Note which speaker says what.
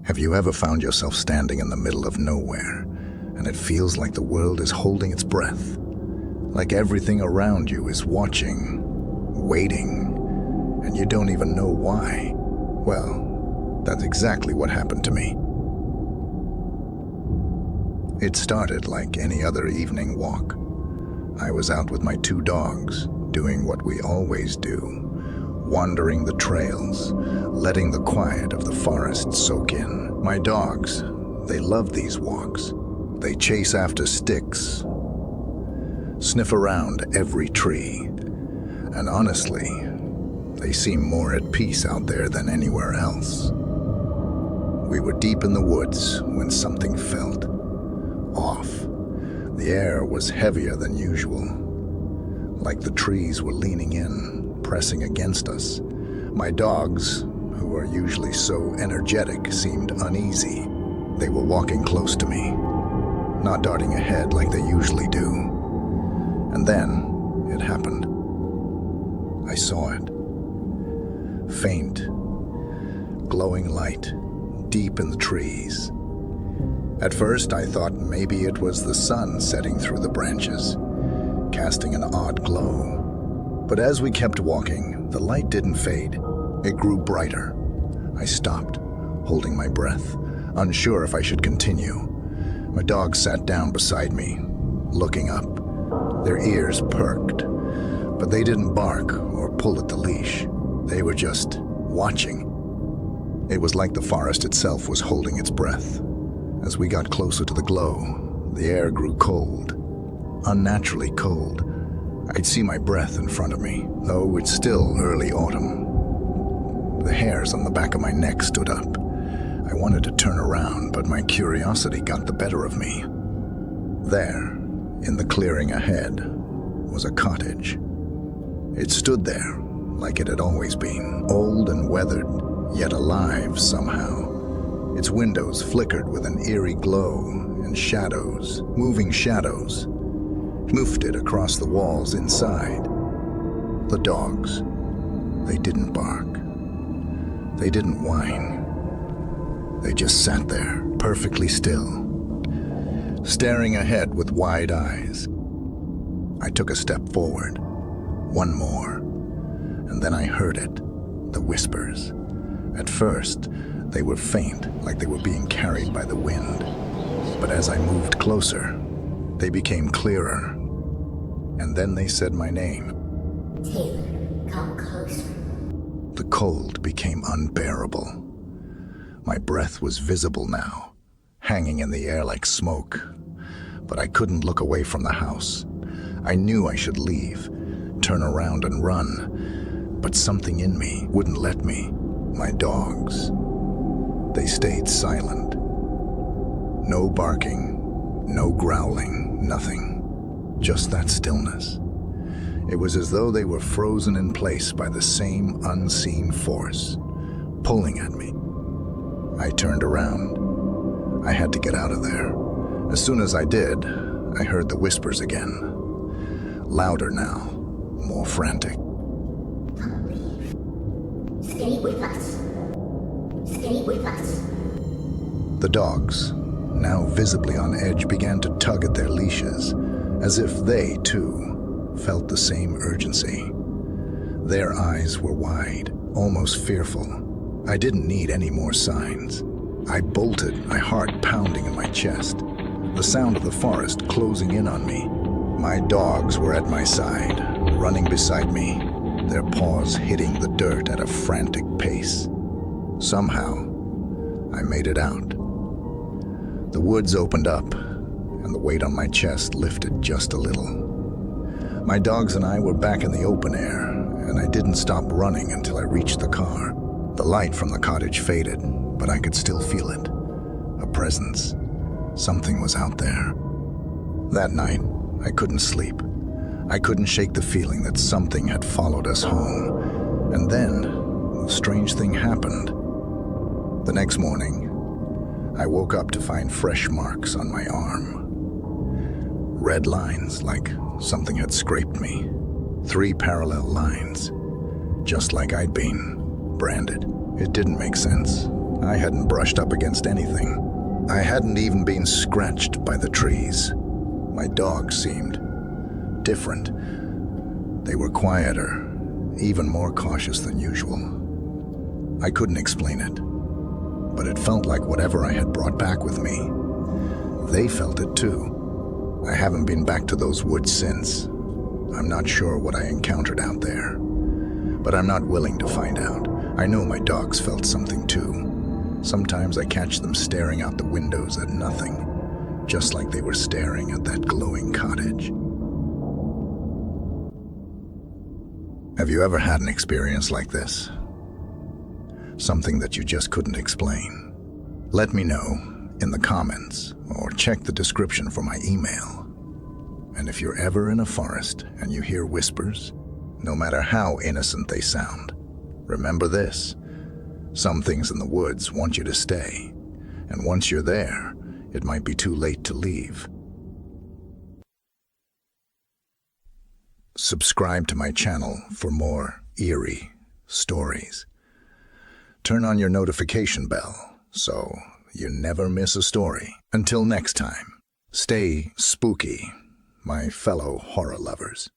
Speaker 1: Have you ever found yourself standing in the middle of nowhere, and it feels like the world is holding its breath? Like everything around you is watching, waiting, and you don't even know why? Well, that's exactly what happened to me. It started like any other evening walk. I was out with my 2 dogs, doing what we always do, wandering the trails, letting the quiet of the forest soak in. My dogs, they love these walks. They chase after sticks, sniff around every tree, and honestly, they seem more at peace out there than anywhere else. We were deep in the woods when something felt off. The air was heavier than usual, like the trees were leaning in, pressing against us. My dogs, who are usually so energetic, seemed uneasy. They were walking close to me, not darting ahead like they usually do. And then it happened. I saw it. Faint, glowing light, deep in the trees. At first, I thought maybe it was the sun setting through the branches, casting an odd glow. But as we kept walking, the light didn't fade. It grew brighter. I stopped, holding my breath, unsure if I should continue. My dogs sat down beside me, looking up. Their ears perked, but they didn't bark or pull at the leash. They were just watching. It was like the forest itself was holding its breath. As we got closer to the glow, the air grew cold, unnaturally cold. I'd see my breath in front of me, though it's still early autumn. The hairs on the back of my neck stood up. I wanted to turn around, but my curiosity got the better of me. There, in the clearing ahead, was a cottage. It stood there, like it had always been, old and weathered, yet alive somehow. Its windows flickered with an eerie glow, and shadows, moving shadows, moofed across the walls inside. The dogs, they didn't bark. They didn't whine. They just sat there, perfectly still, staring ahead with wide eyes. I took a step forward, one more, and then I heard it, the whispers. At first, they were faint, like they were being carried by the wind. But as I moved closer, they became clearer. And then they said my name.
Speaker 2: Taylor, come closer.
Speaker 1: The cold became unbearable. My breath was visible now, hanging in the air like smoke. But I couldn't look away from the house. I knew I should leave, turn around and run. But something in me wouldn't let me. My dogs. They stayed silent. No barking, no growling, nothing. Just that stillness. It was as though they were frozen in place by the same unseen force, pulling at me. I turned around. I had to get out of there. As soon as I did, I heard the whispers again. Louder now, more frantic.
Speaker 2: Don't leave. Stay with us. Stay with us.
Speaker 1: The dogs, now visibly on edge, began to tug at their leashes, as if they, too, felt the same urgency. Their eyes were wide, almost fearful. I didn't need any more signs. I bolted, my heart pounding in my chest, the sound of the forest closing in on me. My dogs were at my side, running beside me, their paws hitting the dirt at a frantic pace. Somehow, I made it out. The woods opened up, and the weight on my chest lifted just a little. My dogs and I were back in the open air, and I didn't stop running until I reached the car. The light from the cottage faded, but I could still feel it. A presence. Something was out there. That night, I couldn't sleep. I couldn't shake the feeling that something had followed us home. And then, a strange thing happened. The next morning, I woke up to find fresh marks on my arm. Red lines, like something had scraped me. 3 parallel lines, just like I'd been branded. It didn't make sense. I hadn't brushed up against anything. I hadn't even been scratched by the trees. My dogs seemed different. They were quieter, even more cautious than usual. I couldn't explain it, but it felt like whatever I had brought back with me, they felt it too. I haven't been back to those woods since. I'm not sure what I encountered out there, but I'm not willing to find out. I know my dogs felt something too. Sometimes I catch them staring out the windows at nothing, just like they were staring at that glowing cottage. Have you ever had an experience like this? Something that you just couldn't explain? Let me know in the comments or check the description for my email. And if you're ever in a forest and you hear whispers, no matter how innocent they sound, remember this: some things in the woods want you to stay, and once you're there, it might be too late to leave. Subscribe to my channel for more eerie stories. Turn on your notification bell so you never miss a story. Until next time, stay spooky, my fellow horror lovers.